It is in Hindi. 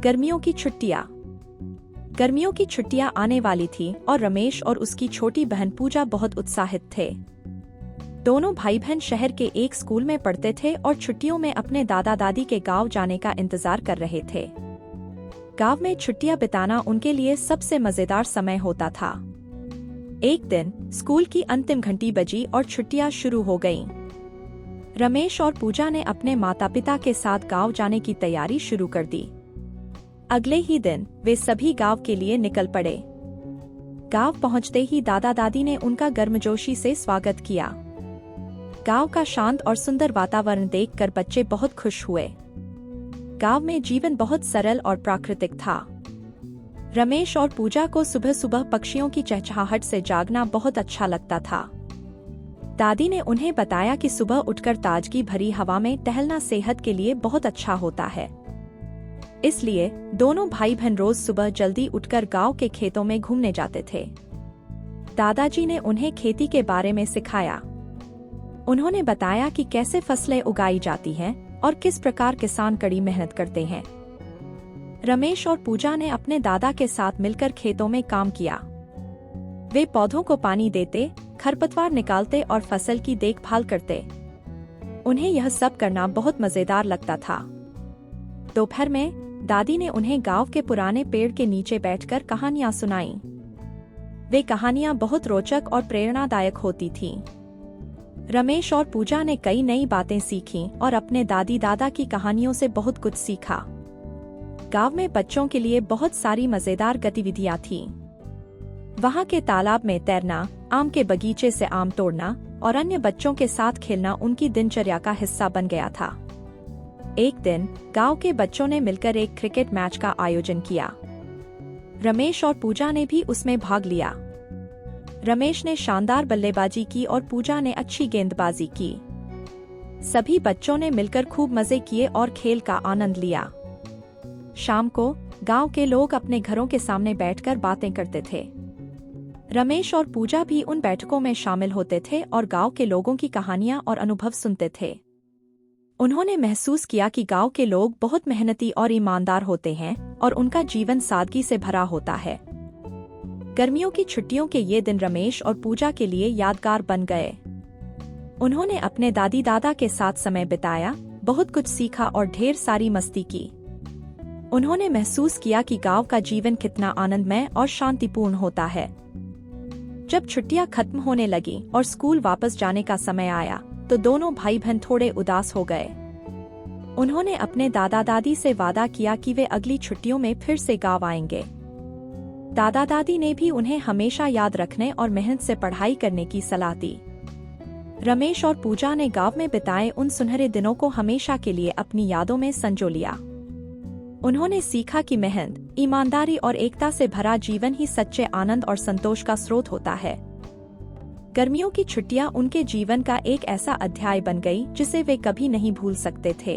गर्मियों की छुट्टियां। गर्मियों की छुट्टियां आने वाली थी और रमेश और उसकी छोटी बहन पूजा बहुत उत्साहित थे। दोनों भाई बहन शहर के एक स्कूल में पढ़ते थे और छुट्टियों में अपने दादा दादी के गांव जाने का इंतजार कर रहे थे। गांव में छुट्टियां बिताना उनके लिए सबसे मजेदार समय होता था। एक दिन स्कूल की अंतिम घंटी बजी और छुट्टियां शुरू हो गईं। रमेश और पूजा ने अपने माता पिता के साथ गांव जाने की तैयारी शुरू कर दी। अगले ही दिन वे सभी गांव के लिए निकल पड़े। गांव पहुंचते ही दादा दादी ने उनका गर्मजोशी से स्वागत किया। गांव का शांत और सुंदर वातावरण देखकर बच्चे बहुत खुश हुए। गांव में जीवन बहुत सरल और प्राकृतिक था। रमेश और पूजा को सुबह सुबह पक्षियों की चहचहाहट से जागना बहुत अच्छा लगता था। दादी ने उन्हें बताया कि सुबह उठकर ताजगी भरी हवा में टहलना सेहत के लिए बहुत अच्छा होता है। इसलिए दोनों भाई बहन रोज सुबह जल्दी उठकर गांव के खेतों में घूमने जाते थे। दादाजी ने उन्हें खेती के बारे में सिखाया। उन्होंने बताया कि कैसे फसलें उगाई जाती हैं और किस प्रकार किसान कड़ी मेहनत करते हैं। रमेश और पूजा ने अपने दादा के साथ मिलकर खेतों में काम किया। वे पौधों को पानी देते, खरपतवार निकालते और फसल की देखभाल करते। उन्हें यह सब करना बहुत मजेदार लगता था। दोपहर में दादी ने उन्हें गांव के पुराने पेड़ के नीचे बैठकर कहानियां सुनाईं। वे कहानियां बहुत रोचक और प्रेरणादायक होती थीं। रमेश और पूजा ने कई नई बातें सीखीं और अपने दादी दादा की कहानियों से बहुत कुछ सीखा। गांव में बच्चों के लिए बहुत सारी मजेदार गतिविधियां थीं। वहां के तालाब में तैरना, आम के बगीचे से आम तोड़ना और अन्य बच्चों के साथ खेलना उनकी दिनचर्या का हिस्सा बन गया था। एक दिन गांव के बच्चों ने मिलकर एक क्रिकेट मैच का आयोजन किया। रमेश और पूजा ने भी उसमें भाग लिया। रमेश ने शानदार बल्लेबाजी की और पूजा ने अच्छी गेंदबाजी की। सभी बच्चों ने मिलकर खूब मजे किए और खेल का आनंद लिया। शाम को गांव के लोग अपने घरों के सामने बैठकर बातें करते थे। रमेश और पूजा भी उन बैठकों में शामिल होते थे और गांव के लोगों की कहानियां और अनुभव सुनते थे। उन्होंने महसूस किया कि गांव के लोग बहुत मेहनती और ईमानदार होते हैं और उनका जीवन सादगी से भरा होता है। गर्मियों की छुट्टियों के ये दिन रमेश और पूजा के लिए यादगार बन गए। उन्होंने अपने दादी दादा के साथ समय बिताया, बहुत कुछ सीखा और ढेर सारी मस्ती की। उन्होंने महसूस किया कि गांव का जीवन कितना आनंदमय और शांतिपूर्ण होता है। जब छुट्टियां खत्म होने लगी और स्कूल वापस जाने का समय आया तो दोनों भाई बहन थोड़े उदास हो गए। उन्होंने अपने दादा दादी से वादा किया कि वे अगली छुट्टियों में फिर से गांव आएंगे। दादा दादी ने भी उन्हें हमेशा याद रखने और मेहनत से पढ़ाई करने की सलाह दी। रमेश और पूजा ने गांव में बिताए उन सुनहरे दिनों को हमेशा के लिए अपनी यादों में संजो लिया। उन्होंने सीखा कि मेहनत, ईमानदारी और एकता से भरा जीवन ही सच्चे आनंद और संतोष का स्रोत होता है। गर्मियों की छुट्टियां उनके जीवन का एक ऐसा अध्याय बन गई जिसे वे कभी नहीं भूल सकते थे।